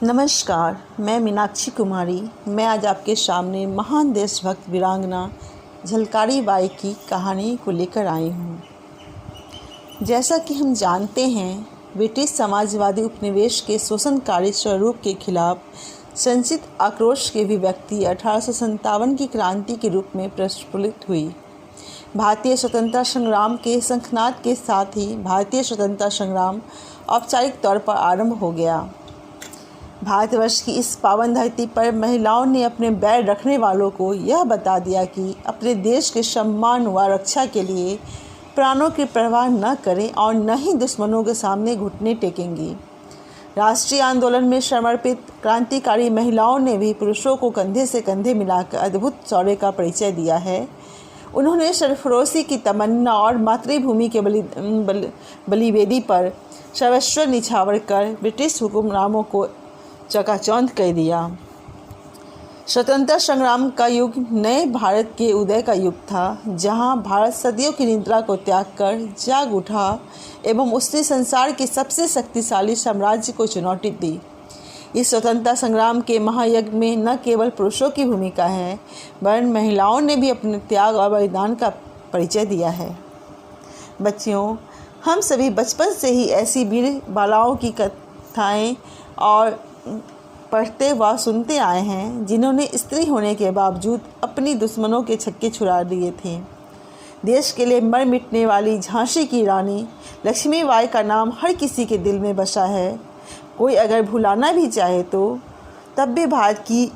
नमस्कार, मैं मीनाक्षी कुमारी। मैं आज आपके सामने महान देशभक्त वीरांगना झलकारी बाई की कहानी को लेकर आई हूँ। जैसा कि हम जानते हैं, ब्रिटिश साम्राज्यवादी उपनिवेश के शोषणकारी स्वरूप के खिलाफ संचित आक्रोश की अभिव्यक्ति 1857 की क्रांति के रूप में प्रस्फुलित हुई। भारतीय स्वतंत्रता संग्राम के शंखनाद के साथ ही भारतीय स्वतंत्रता संग्राम औपचारिक तौर पर आरंभ हो गया। भारतवर्ष की इस पावन धरती पर महिलाओं ने अपने बैर रखने वालों को यह बता दिया कि अपने देश के सम्मान व रक्षा के लिए प्राणों की परवाह न करें और न ही दुश्मनों के सामने घुटने टेकेंगी। राष्ट्रीय आंदोलन में समर्पित क्रांतिकारी महिलाओं ने भी पुरुषों को कंधे से कंधे मिलाकर अद्भुत शौर्य का परिचय दिया है। उन्होंने सरफरोशी की तमन्ना और मातृभूमि के बलिवेदी पर सर्वस्व निछावर कर ब्रिटिश हुक्मरानों को चकाचौंध कर दिया। स्वतंत्रता संग्राम का युग नए भारत के उदय का युग था, जहां भारत सदियों की निद्रा को त्याग कर जाग उठा एवं उसने संसार के सबसे शक्तिशाली साम्राज्य को चुनौती दी। इस स्वतंत्रता संग्राम के महायज्ञ में न केवल पुरुषों की भूमिका है, वरन महिलाओं ने भी अपने त्याग और बलिदान का परिचय दिया है। बच्चियों, हम सभी बचपन से ही ऐसी वीर बालाओं की कथाएं और पढ़ते व सुनते आए हैं, जिन्होंने स्त्री होने के बावजूद अपनी दुश्मनों के छक्के छुड़ा दिए थे। देश के लिए मर मिटने वाली झांसी की रानी लक्ष्मीबाई का नाम हर किसी के दिल में बसा है। कोई अगर भुलाना भी चाहे तो तब भी भारत की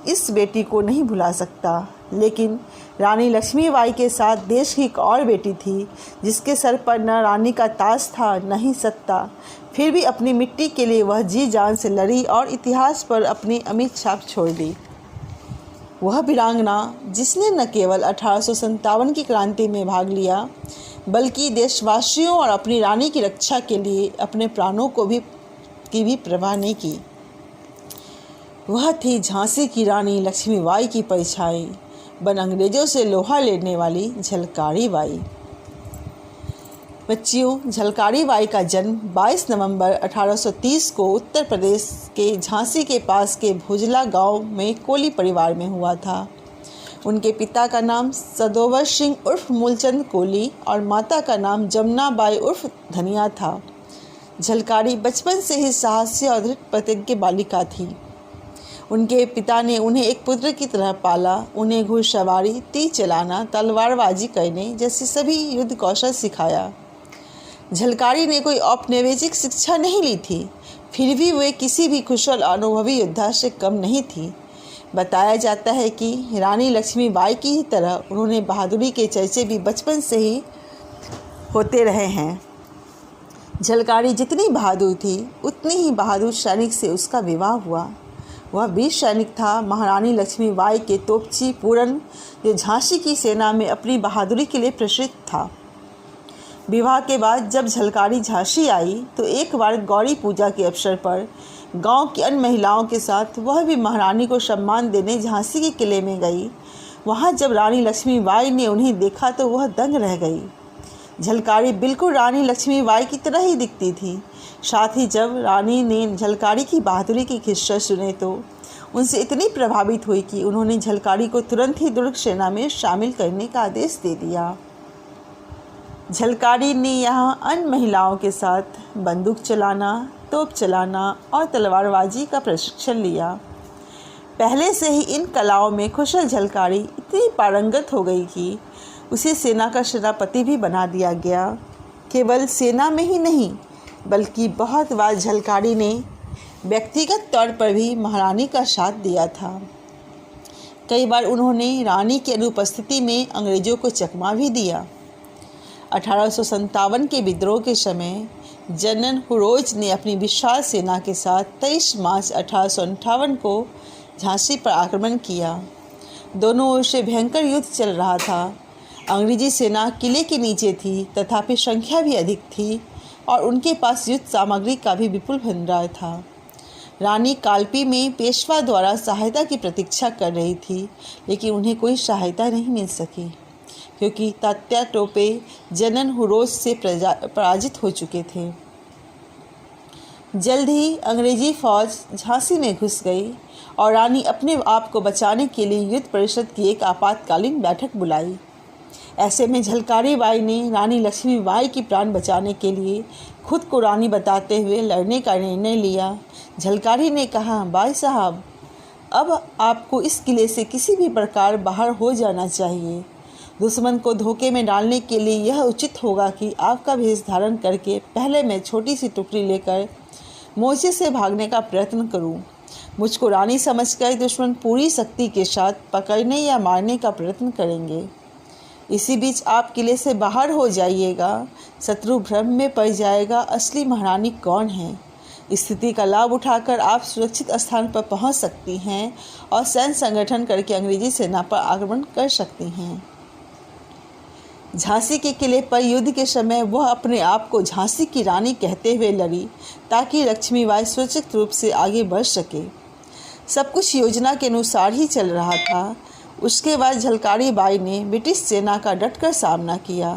इस बेटी को नहीं भुला सकता। लेकिन रानी लक्ष्मीबाई के साथ देश की एक और बेटी थी, जिसके सर पर न रानी का ताज था न ही सत्ता। फिर भी अपनी मिट्टी के लिए वह जी जान से लड़ी और इतिहास पर अपनी अमिट छाप छोड़ दी। वह वीरांगना जिसने न केवल 1857 की क्रांति में भाग लिया, बल्कि देशवासियों और अपनी रानी की रक्षा के लिए अपने प्राणों की भी परवाह नहीं की। वह थी झांसी की रानी लक्ष्मीबाई की परछाई बन अंग्रेजों से लोहा लेने वाली झलकारी बाई। बच्चियों, झलकारी बाई का जन्म 22 नवंबर 1830 को उत्तर प्रदेश के झांसी के पास के भोजला गांव में कोली परिवार में हुआ था। उनके पिता का नाम सदोवर सिंह उर्फ मूलचंद कोली और माता का नाम जमुना बाई उर्फ धनिया था। झलकारी बचपन से ही साहसी और दृढ़ प्रतिज्ञ बालिका थी। उनके पिता ने उन्हें एक पुत्र की तरह पाला। उन्हें घुड़सवारी, तीर चलाना, तलवारबाजी करने जैसे सभी युद्ध कौशल सिखाया। झलकारी ने कोई औपनिवेशिक शिक्षा नहीं ली थी, फिर भी वे किसी भी कुशल अनुभवी योद्धा से कम नहीं थी। बताया जाता है कि रानी लक्ष्मीबाई की ही तरह उन्होंने बहादुरी के चर्चे भी बचपन से ही होते रहे हैं। झलकारी जितनी बहादुर थी, उतनी ही बहादुर सैनिक से उसका विवाह हुआ। वह वीर सैनिक था, महारानी लक्ष्मीबाई के तोपची पूरन, जो झांसी की सेना में अपनी बहादुरी के लिए प्रसिद्ध था। विवाह के बाद जब झलकारी झांसी आई तो एक बार गौरी पूजा के अवसर पर गांव की अन्य महिलाओं के साथ वह भी महारानी को सम्मान देने झांसी के किले में गई। वहां जब रानी लक्ष्मीबाई ने उन्हें देखा तो वह दंग रह गई। झलकारी बिल्कुल रानी लक्ष्मीबाई की तरह ही दिखती थी। साथ ही जब रानी ने झलकारी की बहादुरी के किस्से सुने तो उनसे इतनी प्रभावित हुई कि उन्होंने झलकारी को तुरंत ही दुर्ग सेना में शामिल करने का आदेश दे दिया। झलकारी ने यहाँ अन्य महिलाओं के साथ बंदूक चलाना, तोप चलाना और तलवारबाजी का प्रशिक्षण लिया। पहले से ही इन कलाओं में कुशल झलकारी इतनी पारंगत हो गई कि उसे सेना का सेनापति भी बना दिया गया। केवल सेना में ही नहीं, बल्कि बहुत बार झलकारी ने व्यक्तिगत तौर पर भी महारानी का साथ दिया था। कई बार उन्होंने रानी की अनुपस्थिति में अंग्रेजों को चकमा भी दिया। 1857 के विद्रोह के समय जनरल हुरोज ने अपनी विशाल सेना के साथ 23 मार्च 1858 को झांसी पर आक्रमण किया। दोनों ओर से भयंकर युद्ध चल रहा था। अंग्रेजी सेना किले के नीचे थी, तथापि संख्या भी अधिक थी और उनके पास युद्ध सामग्री का भी विपुल भंडार था। रानी कालपी में पेशवा द्वारा सहायता की प्रतीक्षा कर रही थी, लेकिन उन्हें कोई सहायता नहीं मिल सकी, क्योंकि तात्या टोपे जनरल हुरोज से पराजित हो चुके थे। जल्द ही अंग्रेजी फौज झांसी में घुस गई और रानी अपने आप को बचाने के लिए युद्ध परिषद की एक आपातकालीन बैठक बुलाई। ऐसे में झलकारी बाई ने रानी लक्ष्मीबाई की प्राण बचाने के लिए खुद को रानी बताते हुए लड़ने का निर्णय लिया। झलकारी ने कहा, बाई साहब, अब आपको इस किले से किसी भी प्रकार बाहर हो जाना चाहिए। दुश्मन को धोखे में डालने के लिए यह उचित होगा कि आपका भेष धारण करके पहले मैं छोटी सी टुकड़ी लेकर मोर्चे से भागने का प्रयत्न करूं। मुझको रानी समझकर दुश्मन पूरी शक्ति के साथ पकड़ने या मारने का प्रयत्न करेंगे। इसी बीच आप किले से बाहर हो जाइएगा। शत्रु भ्रम में पड़ जाएगा असली महारानी कौन है। स्थिति का लाभ उठाकर आप सुरक्षित स्थान पर पहुंच सकती हैं और सैन्य संगठन करके अंग्रेजी सेना पर आक्रमण कर सकती हैं। झांसी के किले पर युद्ध के समय वह अपने आप को झांसी की रानी कहते हुए लड़ी ताकि लक्ष्मीबाई सुरक्षित रूप से आगे बढ़ सके। सब कुछ योजना के अनुसार ही चल रहा था। उसके बाद झलकारी बाई ने ब्रिटिश सेना का डटकर सामना किया।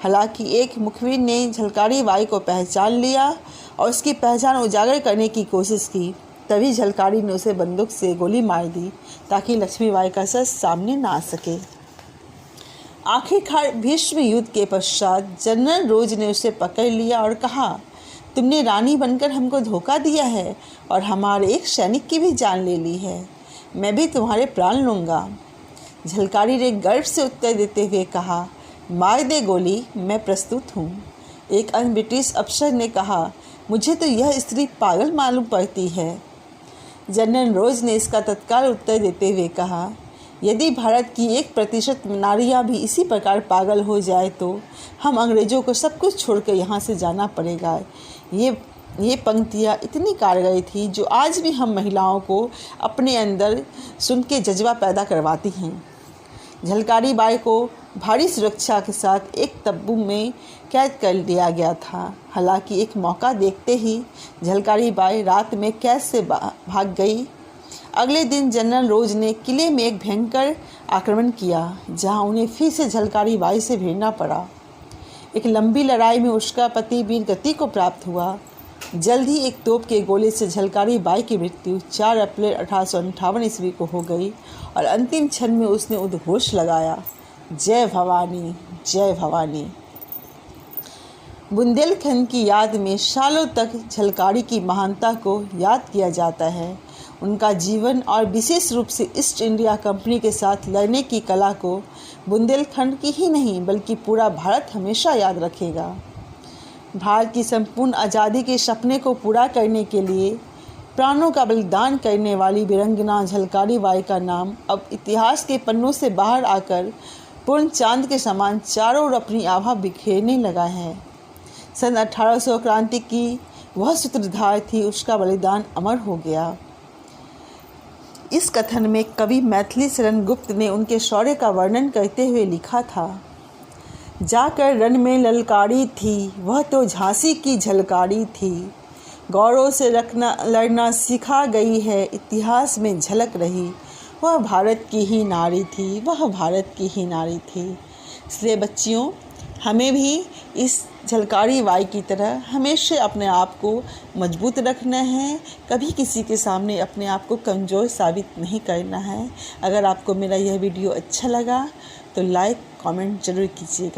हालांकि एक मुखबिर ने झलकारी बाई को पहचान लिया और उसकी पहचान उजागर करने की कोशिश की। तभी झलकारी ने उसे बंदूक से गोली मार दी ताकि लक्ष्मीबाई का सच सामने ना आ सके। आखिरकार भीष्म युद्ध के पश्चात जनरल रोज ने उसे पकड़ लिया और कहा, तुमने रानी बनकर हमको धोखा दिया है और हमारे एक सैनिक की भी जान ले ली है। मैं भी तुम्हारे प्राण लूँगा। झलकारी ने गर्व से उत्तर देते हुए कहा, मार दे गोली, मैं प्रस्तुत हूँ। एक अन्य ब्रिटिश अफसर ने कहा, मुझे तो यह स्त्री पागल मालूम पड़ती है। जनरल रोज ने इसका तत्काल उत्तर देते हुए कहा, यदि भारत की 1% नारियाँ भी इसी प्रकार पागल हो जाए तो हम अंग्रेज़ों को सब कुछ छोड़कर यहाँ से जाना पड़ेगा। ये पंक्तियाँ इतनी कारगर थी जो आज भी हम महिलाओं को अपने अंदर सुन के जज्बा पैदा करवाती हैं। झलकारी बाई को भारी सुरक्षा के साथ एक तब्बू में कैद कर लिया गया था। हालांकि एक मौका देखते ही झलकारी बाई रात में कैद से भाग गई। अगले दिन जनरल रोज ने किले में एक भयंकर आक्रमण किया जहां उन्हें फिर से झलकारी बाई से भिड़ना पड़ा। एक लंबी लड़ाई में उसका पति वीर गति को प्राप्त हुआ। जल्द ही एक तोप के गोले से झलकारी बाई की मृत्यु 4 अप्रैल 1858 ईस्वी को हो गई और अंतिम क्षण में उसने उद्घोष लगाया, जय भवानी, जय भवानी। बुंदेलखंड की याद में सालों तक झलकारी की महानता को याद किया जाता है। उनका जीवन और विशेष रूप से ईस्ट इंडिया कंपनी के साथ लड़ने की कला को बुंदेलखंड की ही नहीं बल्कि पूरा भारत हमेशा याद रखेगा। भारत की संपूर्ण आज़ादी के सपने को पूरा करने के लिए प्राणों का बलिदान करने वाली वीरांगना झलकारी बाई का नाम अब इतिहास के पन्नों से बाहर आकर पूर्ण चांद के समान चारों ओर अपनी आभा बिखेरने लगा है। सन 1800 क्रांति की वह सूत्रधार थी, उसका बलिदान अमर हो गया। इस कथन में कवि मैथिली शरण गुप्त ने उनके शौर्य का वर्णन करते हुए लिखा था, जाकर रण में ललकारी थी, वह तो झांसी की झलकारी थी। गौरव से लड़ना सिखा गई है, इतिहास में झलक रही। वह भारत की ही नारी थी, वह भारत की ही नारी थी। इसलिए बच्चियों, हमें भी इस झलकारी बाई की तरह हमेशा अपने आप को मजबूत रखना है। कभी किसी के सामने अपने आप को कमज़ोर साबित नहीं करना है। अगर आपको मेरा यह वीडियो अच्छा लगा तो लाइक कमेंट ज़रूर कीजिएगा।